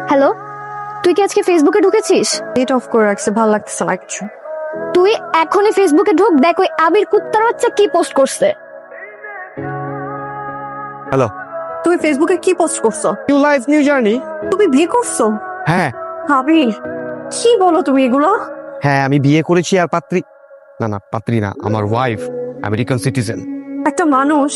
Hello, তুই কি আজকে ফেসবুকে ঢুকেছিস? নেট অফ করে রাখছে, ভালো লাগতেছে না কিছু। তুই এখনই ফেসবুকে ঢুক, দেখ ওই আবির কুত্তার বাচ্চা কি পোস্ট করছে। হ্যালো, তুমি ফেসবুকে কি পোস্ট করছো? New life new journey. তুমি বিয়ে করছো? হ্যাঁ আবির, কি বলো তুমি এগুলো? হ্যাঁ, আমি বিয়ে করেছি আর পাত্রী পাত্রী না, আমার ওয়াইফ আমেরিকান সিটিজেন। একটা মানুষ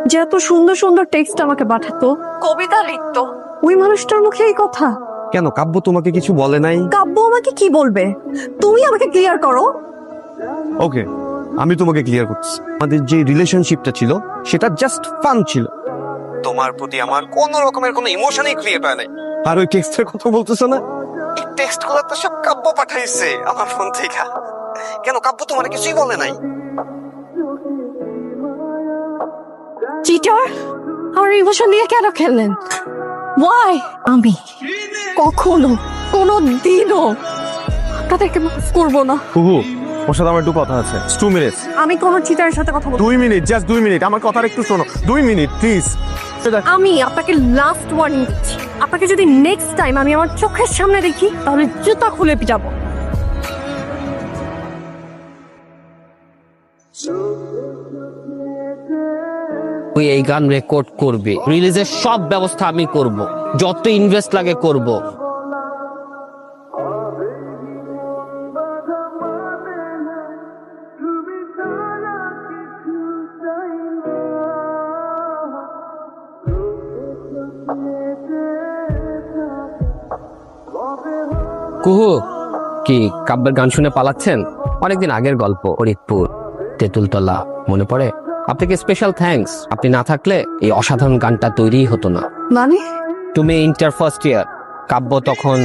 যে এত সুন্দর সুন্দর টেক্সট আমাকে পাঠাতো, কবিতা লিখতো, ওই মানুষটার মুখে এই কথা। কেন, কাব্য তোমাকে কিছু বলে নাই? কাব্য আমাকে কি বলবে? তুমি আমাকে ক্লিয়ার করো। ওকে, আমি তোমাকে ক্লিয়ার করছি। আমাদের যে রিলেশনশিপটা ছিল সেটা জাস্ট ফান ছিল। তোমার প্রতি আমার কোনো রকমের কোনো ইমোশনই ক্রিয়েট হয় নাই। আর ওই টেক্সটের কথা বলতেছো না, এই টেক্সট গুলো তো সব কাব্য পাঠাইছে আমার ফোন থেকে। কেন, কাব্য তোমার কিছুই বলে নাই? চিটার, আমার ইমোশন নিয়ে কেন খেললেন? ওয়াই? আমি কখনো কোনো দিনও আপনাদেরকে মাফ করবো না। কুহু, ওর সাথে আমার একটু কথা আছে। 2 মিনিট। আমি কোনো চিটারের সাথে কথা বলবো। 2 মিনিট, জাস্ট 2 মিনিট, আমার কথাটা একটু শোনো। 2 মিনিট প্লিজ। আমি আপনাকে লাস্ট ওয়ার্নিং দিচ্ছি, আপনাকে যদি নেক্সট টাইম আমি আমার চোখের সামনে দেখি তাহলে জুতা খুলে পিটাবো। তুই এই গান রেকর্ড করবি, রিলিজের সব ব্যবস্থা আমি করব, যত ইনভেস্ট লাগে করব। কুহু, কি কাব্যের গান শুনে পালাচ্ছেন? অনেকদিন আগের গল্প, ফরিদপুর, তেঁতুলতলা, মনে পড়ে? আপনাকে স্পেশাল থ্যাঙ্কস, আপনি না থাকলে এই অসাধারণ গানটা তৈরিই হতো না। মানে তুমি ইন্টার ফার্স্ট ইয়ার, কাব্য তখন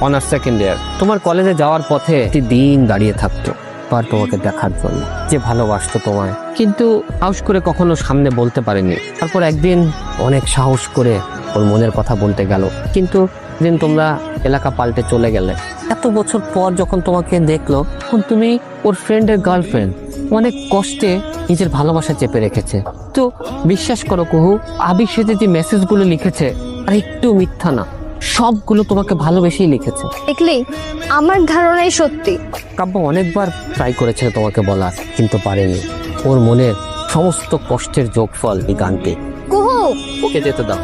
অনার্স সেকেন্ড ইয়ার। তোমার কলেজে যাওয়ার পথে একটি দিন দাঁড়িয়ে থাকতো আর তোমাকে দেখার জন্য, যে ভালোবাসতো তোমায়, কিন্তু সাহস করে কখনো সামনে বলতে পারেনি। তারপর একদিন অনেক সাহস করে ওর মনের কথা বলতে গেল, কিন্তু দিন তোমরা এলাকা পাল্টে চলে গেলে। এত বছর পর যখন তোমাকে দেখলো, তখন তুমি ওর ফ্রেন্ডের গার্লফ্রেন্ড। অনেক কষ্টে নিজের ভালোবাসা চেপে রেখেছে। তো বিশ্বাস করো কুহু, আবির সাথে যে মেসেজগুলো লিখেছে আর একটু মিথ্যা না, সবগুলো তোমাকে ভালোবেসেই লিখেছে। দেখলি, আমার ধারণাই সত্যি। কাব্য অনেকবার ট্রাই করেছে তোমাকে বলার, কিন্তু পারেনি। ওর মনের সমস্ত কষ্টের যোগফল এই গানটি। কুহু, ওকে যেতে দাও।